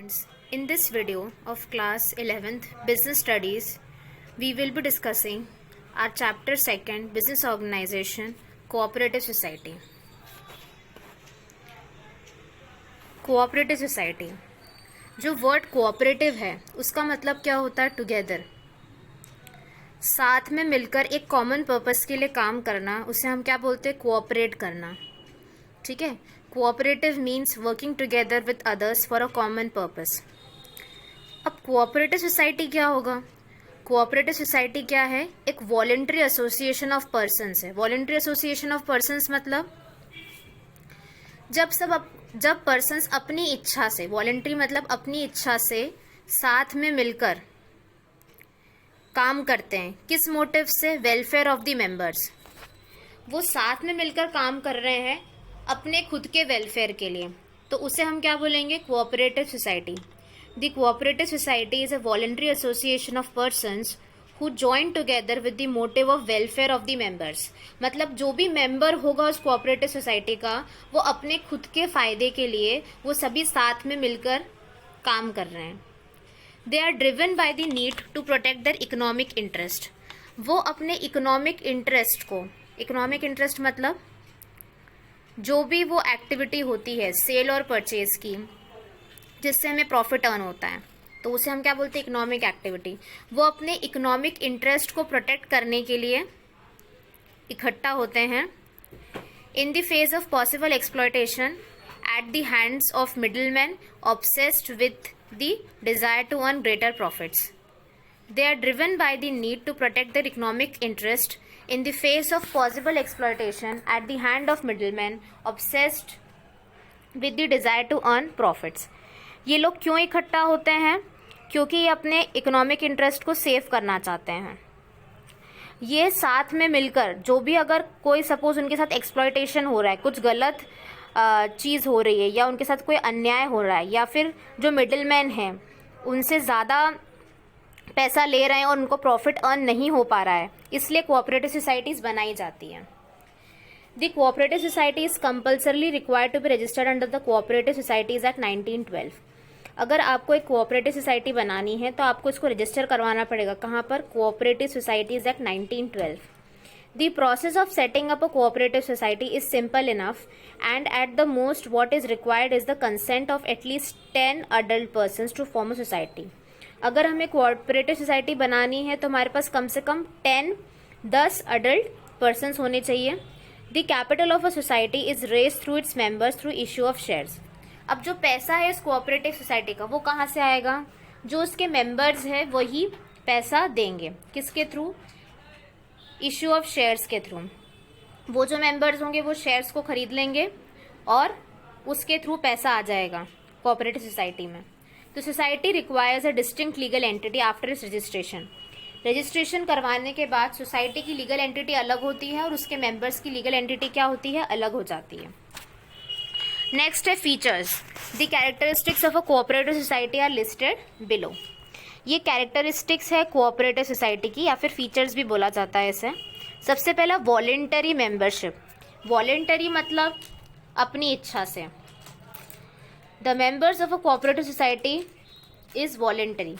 students, in this video of class 11th Business Studies, we will be discussing our chapter 2nd Business Organization Cooperative Society. Cooperative society, जो word cooperative है उसका मतलब क्या होता है? Together, साथ में मिलकर एक कॉमन पर्पस के लिए काम करना, उसे हम क्या बोलते हैं? कोऑपरेट करना। ठीक है, cooperative means working together with others for a common purpose. अब कोऑपरेटिव सोसाइटी क्या होगा? कोऑपरेटिव सोसाइटी क्या है? एक वॉलंटरी एसोसिएशन ऑफ पर्सन्स है। वॉलंटरी एसोसिएशन ऑफ पर्सन्स मतलब जब पर्सन्स अपनी इच्छा से, वॉलंटरी मतलब अपनी इच्छा से साथ में मिलकर काम करते हैं। किस मोटिव से? Welfare of the members. वो साथ में मिलकर काम कर रहे हैं अपने खुद के वेलफेयर के लिए, तो उसे हम क्या बोलेंगे? Cooperative society. The cooperative society is a voluntary association of persons who join together with the motive of welfare of the members। मतलब जो भी मेंबर होगा उस कोऑपरेटिव सोसाइटी का, वो अपने खुद के फायदे के लिए वो सभी साथ में मिलकर काम कर रहे हैं। They are driven by the need to protect their economic interest. वो अपने इकोनॉमिक इंटरेस्ट को, इकोनॉमिक इंटरेस्ट मतलब जो भी वो एक्टिविटी होती है सेल और परचेज की जिससे हमें प्रॉफिट अर्न होता है, तो उसे हम क्या बोलते हैं? Economic activity. वो अपने इकोनॉमिक इंटरेस्ट को प्रोटेक्ट करने के लिए इकट्ठा होते हैं in the phase of possible exploitation at the hands of middleman obsessed with the desire to earn greater profits. They are driven by the need to protect their economic interest in the face of possible exploitation at the hand of middleman obsessed with the desire to earn profits. ये लोग क्यों इकट्ठा होते हैं? क्योंकि ये अपने economic interest को सेव करना चाहते हैं। ये साथ में मिलकर जो भी, अगर कोई सपोज उनके साथ एक्सप्लॉयटेशन हो रहा है, कुछ गलत चीज़ हो रही है, या उनके साथ कोई अन्याय हो रहा है, या फिर जो मिडलमैन हैं उनसे ज़्यादा पैसा ले रहे हैं और उनको प्रॉफिट अर्न नहीं हो पा रहा है, इसलिए कोऑपरेटिव सोसाइटीज़ बनाई जाती हैं। The cooperative society is compulsorily required to be registered under the Cooperative Societies Act 1912। अगर आपको एक कोऑपरेटिव सोसाइटी बनानी है तो आपको इसको रजिस्टर करवाना पड़ेगा। कहाँ पर? Cooperative societies act 1912। The process of setting up a cooperative society is simple enough, and at the most what is required is the consent of at least 10 adult persons to form a society। अगर हमें cooperative society बनानी है तो हमारे पास कम से कम 10 adult persons होने चाहिए। The capital of a society is raised through its members through issue of shares। अब जो पैसा है इस कोऑपरेटिव सोसाइटी का वो कहाँ से आएगा? जो उसके मेंबर्स है वही पैसा देंगे। किसके थ्रू? इश्यू ऑफ शेयर्स के थ्रू। वो जो मेंबर्स होंगे वो शेयर्स को खरीद लेंगे और उसके थ्रू पैसा आ जाएगा कोऑपरेटिव सोसाइटी में। तो society requires a distinct legal entity after it's registration. Registration करवाने के बाद सोसाइटी की लीगल एंटिटी अलग होती है और उसके मेंबर्स की लीगल एंटिटी क्या होती है? अलग हो जाती है। नेक्स्ट है features. The characteristics of a cooperative society are listed below. ये कैरेक्टरिस्टिक्स है कोऑपरेटिव सोसाइटी की, या फिर फीचर्स भी बोला जाता है इसे। सबसे पहला वॉलेंटरी मेंबरशिप। वॉलेंटरी मतलब अपनी इच्छा से। The members of a cooperative society is voluntary.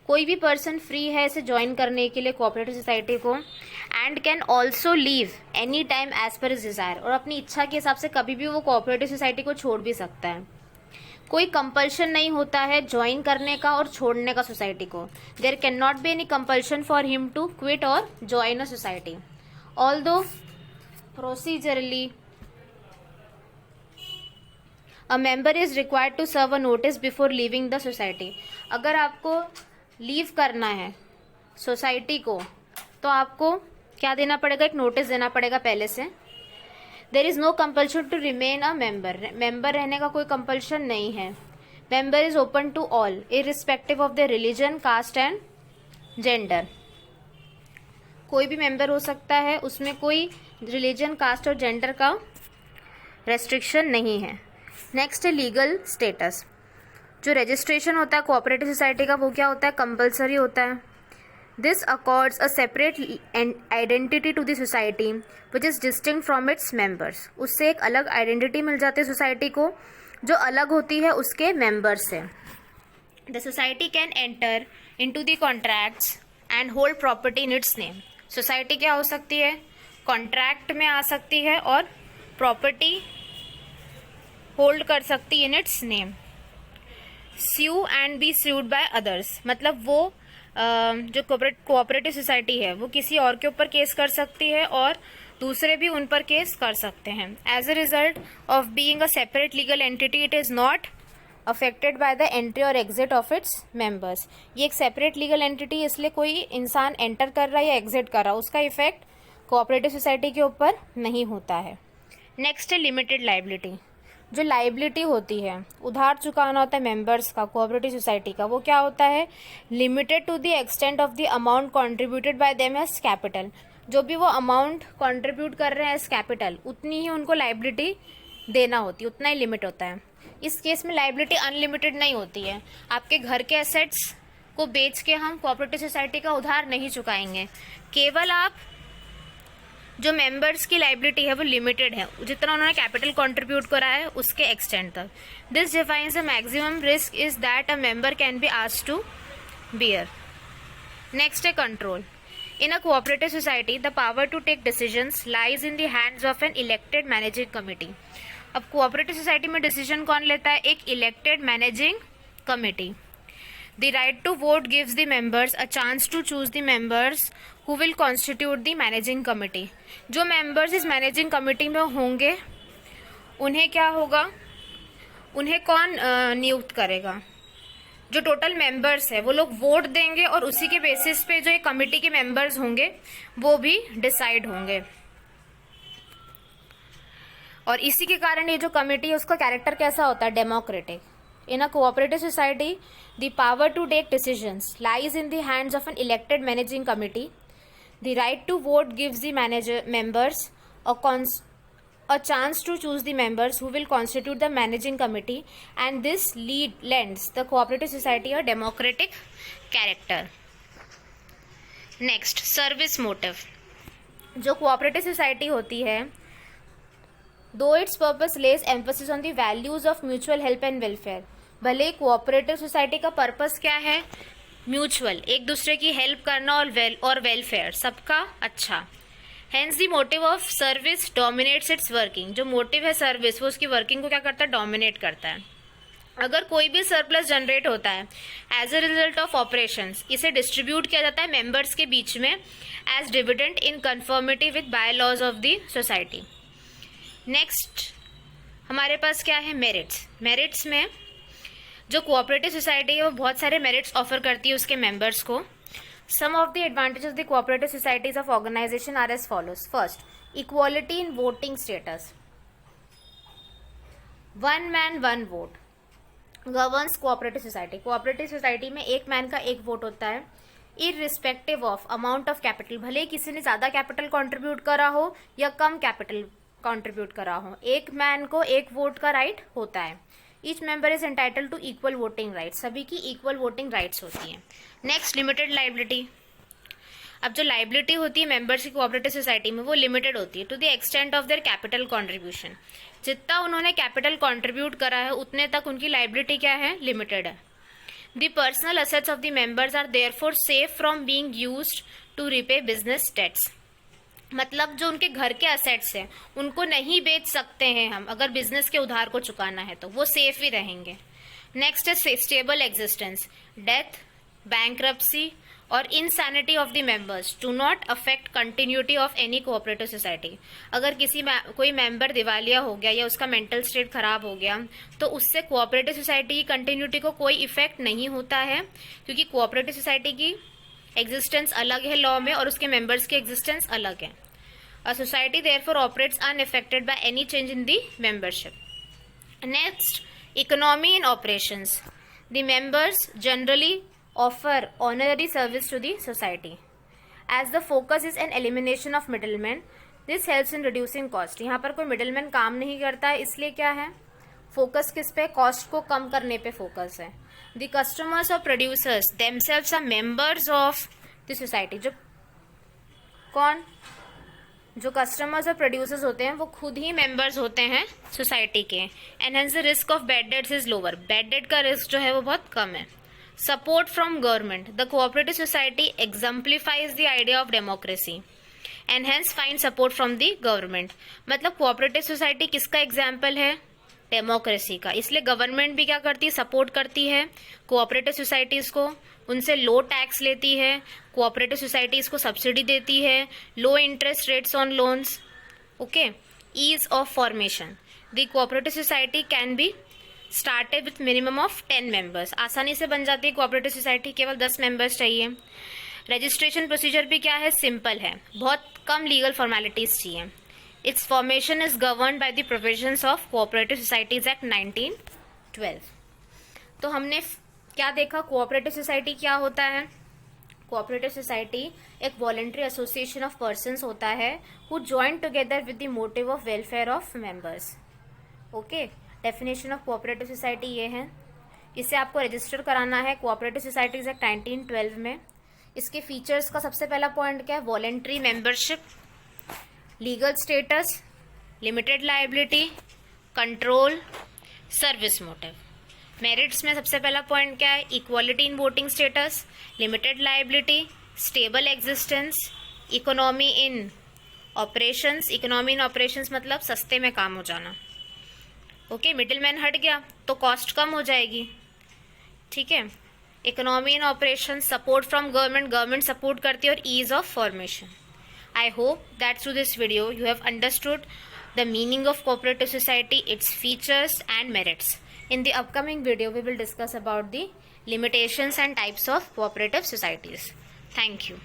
कोई भी पर्सन फ्री है इसे ज्वाइन करने के लिए कोऑपरेटिव सोसाइटी को, and can also leave any time as per his desire. और अपनी इच्छा के हिसाब से कभी भी वो कोऑपरेटिव सोसाइटी को छोड़ भी सकता है। कोई कंपल्शन नहीं होता है ज्वाइन करने का और छोड़ने का सोसाइटी को। There can not be any compulsion for him to quit और join a society, although procedurally a member is required to serve a notice before leaving the society. अगर आपको लीव करना है सोसाइटी को तो आपको क्या देना पड़ेगा? एक नोटिस देना पड़ेगा पहले से। There is no compulsion to remain a member. Member रहने का कोई कंपल्शन नहीं है। Member is open to all irrespective of the religion, caste and gender. कोई भी मेंबर हो सकता है, उसमें कोई रिलीजन, कास्ट और जेंडर का रेस्ट्रिक्शन नहीं है। नेक्स्ट है लीगल स्टेटस। जो रजिस्ट्रेशन होता है कोऑपरेटिव सोसाइटी का वो क्या होता है? कंपलसरी होता है। This accords a separate identity to the society which is distinct from its members. उससे एक अलग आइडेंटिटी मिल जाती है सोसाइटी को जो अलग होती है उसके मेंबर्स से। The society can enter into the contracts and hold property in its name. Society क्या हो सकती है, कॉन्ट्रैक्ट में आ सकती है और प्रॉपर्टी होल्ड कर सकती है in its name. Sue and be sued by others, मतलब वो जो कोऑपरेटिव सोसाइटी है वो किसी और के ऊपर केस कर सकती है और दूसरे भी उन पर केस कर सकते हैं। As a result of being a separate legal entity it is not affected by the entry और एग्जिट ऑफ इट्स मेंबर्स। ये एक सेपरेट लीगल एंटिटी, इसलिए कोई इंसान एंटर कर रहा है या एग्जिट कर रहा है उसका इफेक्ट कोऑपरेटिव सोसाइटी के ऊपर नहीं होता है। नेक्स्ट है लिमिटेड लाइबिलिटी। जो लाइबिलिटी होती है, उधार चुकाना होता है मेंबर्स का कोऑपरेटिव सोसाइटी का, वो क्या होता है, limited to the extent of the amount contributed by them as capital. जो भी वो अमाउंट कंट्रीब्यूट कर रहे हैं एज कैपिटल उतनी ही उनको लाइबिलिटी देना होती है, उतना ही लिमिट होता है। इस केस में लाइबिलिटी अनलिमिटेड नहीं होती है। आपके घर के एसेट्स को बेच के हम कोऑपरेटिव सोसाइटी का उधार नहीं चुकाएंगे, केवल आप जो मेंबर्स की लाइबिलिटी है वो लिमिटेड है, जितना उन्होंने कैपिटल कंट्रीब्यूट करा है उसके एक्सटेंट तक। This defines the maximum risk is that a member can be asked to bear. Next है control. In a cooperative society the power to take decisions lies in the hands of an elected managing committee. अब cooperative society में decision कौन लेता है, एक elected managing committee. The right to vote gives the members a chance to choose the members who will constitute the managing committee. जो members इस managing committee में होंगे उन्हें क्या होगा, उन्हें कौन नियुक्त करेगा, जो टोटल मेंबर्स है वो लोग वोट देंगे और उसी के बेसिस पे जो एक कमिटी के मेंबर्स होंगे वो भी डिसाइड होंगे। और इसी के कारण ये जो कमिटी है उसका कैरेक्टर कैसा होता है, democratic. In a cooperative society, the power to take decisions lies in the hands of an elected managing committee. The right to vote gives the members a chance to choose the members who will constitute the managing committee, and this lends the cooperative society a democratic character. Next, service motive. जो cooperative society होती है, though its purpose lays emphasis on the values of mutual help and welfare, भले cooperative society का purpose क्या है, mutual, एक दूसरे की हेल्प करना और वेलफेयर, सबका अच्छा। Hence the motive of service dominates it's working. जो मोटिव है सर्विस वो उसकी वर्किंग को क्या करता है, डोमिनेट करता है। अगर कोई भी सरप्लस जनरेट होता है as a result of operations, इसे डिस्ट्रीब्यूट किया जाता है मेंबर्स के बीच में as dividend in conformity with bylaws of the society. Next हमारे पास क्या है, मेरिट्स। मेरिट्स में जो कोऑपरेटिव सोसाइटी है वो बहुत सारे मेरिट्स ऑफर करती है उसके मेंबर्स को। Some of the advantages of the cooperative societies of organisation are as follows. First, equality in voting status. One man one vote governs cooperative society. Cooperative society में एक मैन का एक vote होता है, irrespective of amount of capital. भले ही किसी ने ज्यादा कैपिटल कंट्रीब्यूट करा हो या कम कैपिटल कंट्रीब्यूट करा हो, एक मैन को एक वोट का राइट होता है। Each member is entitle to equal voting rights. सभी की इक्वल वोटिंग राइट्स होती हैं। Next, limited liability. अब जो लाइबिलिटी होती है मेंबर्स की कोऑपरेटिव सोसाइटी में वो लिमिटेड होती है to the extent of their capital contribution. जितना उन्होंने कैपिटल कंट्रीब्यूट करा है उतने तक उनकी लाइबिलिटी क्या है, लिमिटेड है। The personal assets of the members are therefore safe from being used to repay business debts. मतलब जो उनके घर के असेट्स हैं उनको नहीं बेच सकते हैं हम, अगर बिजनेस के उधार को चुकाना है तो वो सेफ ही रहेंगे। नेक्स्ट है स्टेबल एग्जिस्टेंस। डेथ, बैंक्रप्सी और insanity of the members do not affect continuity of any cooperative society. अगर कोई मेंबर दिवालिया हो गया या उसका मेंटल स्टेट खराब हो गया तो उससे कोऑपरेटिव सोसाइटी की कंटिन्यूटी को कोई इफेक्ट नहीं होता है, क्योंकि कोऑपरेटिव सोसाइटी की एग्जिस्टेंस अलग है लॉ में और उसके मेंबर्स की एग्जिस्टेंस अलग है। A society therefore operates unaffected by any change in the membership. Next, economy and operations. The members generally offer honorary service to the society. As the focus is an elimination of middlemen, this helps in reducing cost. यहाँ पर कोई middleman काम नहीं करता है, इसलिए क्या है, फोकस किस पे, कॉस्ट को कम करने पे फोकस है। The customers or producers themselves are members of the society. जो कस्टमर्स और प्रोड्यूसर्स होते हैं वो खुद ही मेंबर्स होते हैं सोसाइटी के। And hence the risk of bad debts is lower. Bad debt का रिस्क जो है वो बहुत कम है। Support from government. The cooperative society exemplifies the idea of democracy and hence find support from the government. मतलब cooperative society किसका example है? Democracy का. इसलिए गवर्नमेंट भी क्या करती है? सपोर्ट करती है कोऑपरेटिव सोसाइटीज को, उनसे लो टैक्स लेती है, कोऑपरेटिव सोसाइटीज को सब्सिडी देती है, low interest rates on loans. Okay. Ease of formation. The cooperative society can be started with minimum of 10 members. आसानी से बन जाती है कोऑपरेटिव सोसाइटी, केवल 10 मेंबर्स चाहिए. रजिस्ट्रेशन प्रोसीजर भी क्या है? सिंपल है, बहुत कम लीगल फॉर्मेलिटीज चाहिए. It's formation is governed by the provisions of cooperative societies act 1912. तो हमने क्या देखा? कोऑपरेटिव सोसाइटी क्या होता है? कोऑपरेटिव सोसाइटी एक वॉलंटरी एसोसिएशन ऑफ पर्सन्स होता है who join together with the motive of welfare of members. Okay. Definition of cooperative society ये है. इसे आपको रजिस्टर कराना है कोऑपरेटिव सोसाइटीज एक्ट 1912 में. इसके फीचर्स का सबसे पहला पॉइंट क्या है? Voluntary membership, legal status, limited liability, control, service motive. Merits में सबसे पहला पॉइंट क्या है? Equality in voting status, limited liability, stable existence, economy in operations. Economy in operations मतलब सस्ते में काम हो जाना. ओके. मिडिलमैन हट गया तो कॉस्ट कम हो जाएगी. ठीक है. Economy in operation, support from government, government support करती है, और ease of formation. I hope that through this video you have understood the meaning of cooperative society, its features and merits. In the upcoming video, we will discuss about the limitations and types of cooperative societies. Thank you.